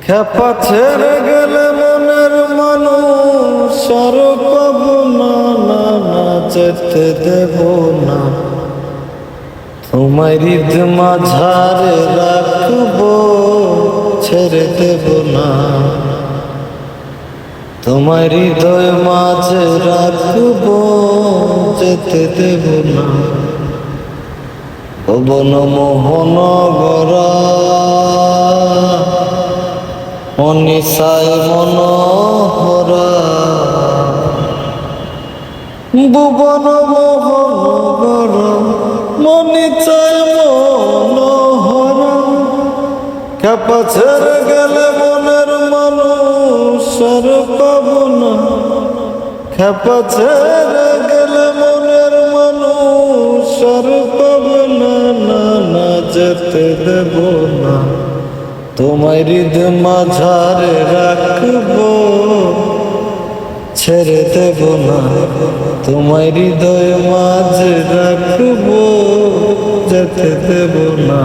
খেপা ছেড়ে গেলে মনের মানুষ আর পাবো না, না না যেতে দেব না। তোমার ঈদ মাঝারে রাখবো, ছেড়ে দেব না। তোমার হৃদয় মাঝে রাখবো, যেতে দেব না। ভুবন মোহন গড়া অনিশায় মনোহরা, ভুবন মোহন গড়া মনিচায় মনোহরা। খেপা ছেড়ে গেলে মনের মানুষ আর পাবো না। খেপা ছেড়ে গেলে মনের মানুষ আর পাবো না, না না যেতে দেব না। তোমার ঈদ মাঝারে রাখবো, ছেড়ে দেব না। তোমার হৃদয় মাঝে রাখবো, যেতে দেব না।